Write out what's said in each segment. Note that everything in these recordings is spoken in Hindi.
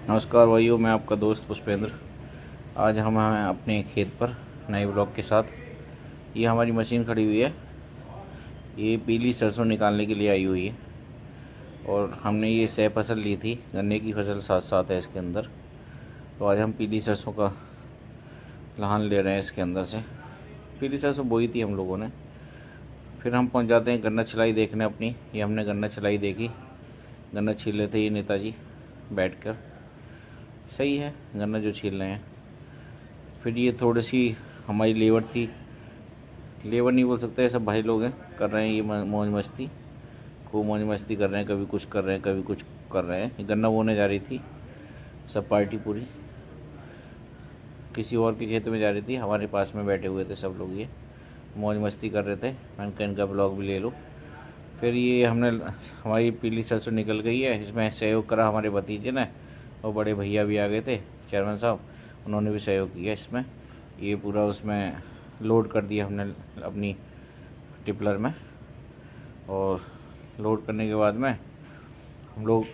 नमस्कार भाइयों, मैं आपका दोस्त पुष्पेंद्र। आज हम हैं अपने खेत पर नए ब्लॉग के साथ। ये हमारी मशीन खड़ी हुई है। ये पीली सरसों निकालने के लिए आई हुई है और हमने ये सह फसल ली थी। गन्ने की फसल साथ साथ है इसके अंदर। तो आज हम पीली सरसों का लहान ले रहे हैं इसके अंदर से। पीली सरसों बोई थी हम लोगों ने। फिर हम पहुंच जाते हैं गन्ना छिलाई देखने अपनी। ये हमने गन्ना छिलाई देखी। गन्ना छील रहे थे ये नेताजी बैठ कर। सही है गन्ना जो छील रहे हैं। फिर ये थोड़ी सी हमारी लेबर थी। लेबर नहीं बोल सकते, सब भाई लोग हैं, कर रहे हैं ये मौज मस्ती। खूब मौज मस्ती कर रहे हैं, कभी कुछ कर रहे हैं, कभी कुछ कर रहे हैं। ये गन्ना बोने जा रही थी सब पार्टी पूरी। किसी और के खेत में जा रही थी, हमारे पास में बैठे हुए थे सब लोग। ये मौज मस्ती कर रहे थे। मैंने कहा इनका ब्लॉग भी ले लो। फिर ये हमने हमारी पीली सरसों निकल गई है। इसमें सहयोग करा हमारे भतीजे ने और बड़े भैया भी आ गए थे, चेयरमैन साहब, उन्होंने भी सहयोग किया इसमें। ये पूरा उसमें लोड कर दिया हमने अपनी टिपलर में। और लोड करने के बाद में हम लोग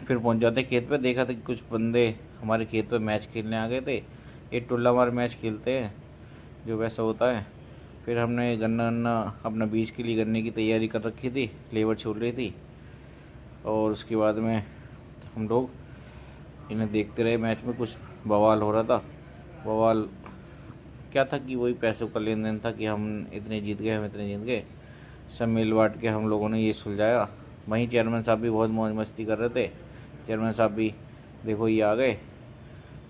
फिर पहुंच जाते खेत पे। देखा था कि कुछ बंदे हमारे खेत पे मैच खेलने आ गए थे। ये टुल्ला मार मैच खेलते हैं जो वैसा होता है। फिर हमने गन्ना वन्ना अपना बीज के लिए गन्ने की तैयारी कर रखी थी, लेबर छोड़ रही थी। और उसके बाद में हम लोग इन्हें देखते रहे। मैच में कुछ बवाल हो रहा था। बवाल क्या था कि वही पैसों का लेन देन था कि हम इतने जीत गए, हम इतने जीत गए। सब मिल बांट के हम लोगों ने ये सुलझाया। वहीं चेयरमैन साहब भी बहुत मौज मस्ती कर रहे थे। चेयरमैन साहब भी देखो ये आ गए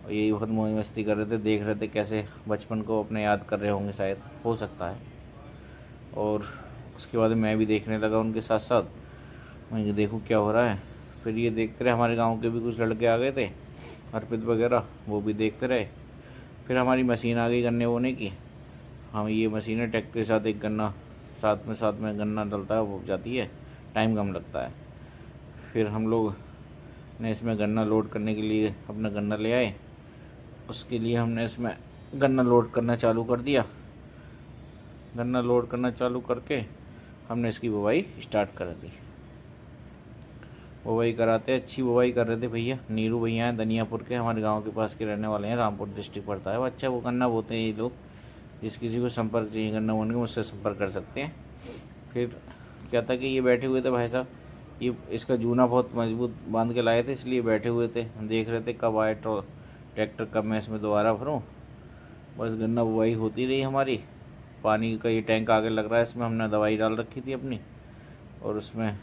और यही बहुत मौज मस्ती कर रहे थे। देख रहे थे कैसे बचपन को अपने याद कर रहे होंगे, शायद हो सकता है। और उसके बाद मैं भी देखने लगा उनके साथ साथ। मैं देखूँ क्या हो रहा है। फिर ये देखते रहे। हमारे गाँव के भी कुछ लड़के आ गए थे, अर्पित वगैरह, वो भी देखते रहे। फिर हमारी मशीन आ गई गन्ने बोने की। हम ये मशीन है, ट्रैक्टर के साथ एक गन्ना साथ में गन्ना डलता है, वो जाती है, टाइम कम लगता है। फिर हम लोग ने इसमें गन्ना लोड करने के लिए अपना गन्ना ले आए। उसके लिए हमने इसमें गन्ना लोड करना चालू कर दिया। गन्ना लोड करना चालू करके हमने इसकी बुवाई स्टार्ट कर दी। बुवाई कराते, अच्छी बुवाई कर रहे थे भैया। नीरू भैया हैं दनियापुर के, हमारे गांव के पास के रहने वाले हैं, रामपुर डिस्ट्रिक्ट पड़ता है वो। अच्छा वो गन्ना बोते हैं ये लोग। जिस किसी को संपर्क चाहिए गन्ना बोने का, मुझसे संपर्क कर सकते हैं। फिर क्या था कि ये बैठे हुए थे भाई साहब। ये इसका जूना बहुत मजबूत बांध के लाए थे, इसलिए बैठे हुए थे। हम देख रहे थे कब आए ट्रैक्टर, कब मैं इसमें दोबारा भरूँ। बस गन्ना बुवाई होती रही हमारी। पानी का ये टैंक आगे लग रहा है, इसमें हमने दवाई डाल रखी थी अपनी। और उसमें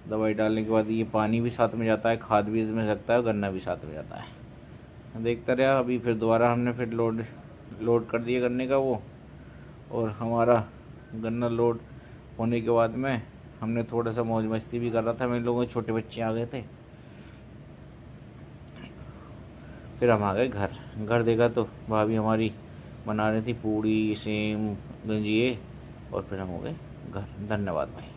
दवाई डालने के बाद ये पानी भी साथ में जाता है, खाद भी इसमें सकता है, गन्ना भी साथ में जाता है। देखता रहा। अभी फिर दोबारा हमने फिर लोड लोड कर दिया गन्ने का वो। और हमारा गन्ना लोड होने के बाद में हमने थोड़ा सा मौज मस्ती भी कर रहा था। मेरे लोगों के छोटे बच्चे आ गए थे। फिर हम आ गए घर। घर देखा तो भाभी हमारी बना रही थी पूड़ी, सेम, गंजिए। और फिर हम हो गए घर। धन्यवाद भाई।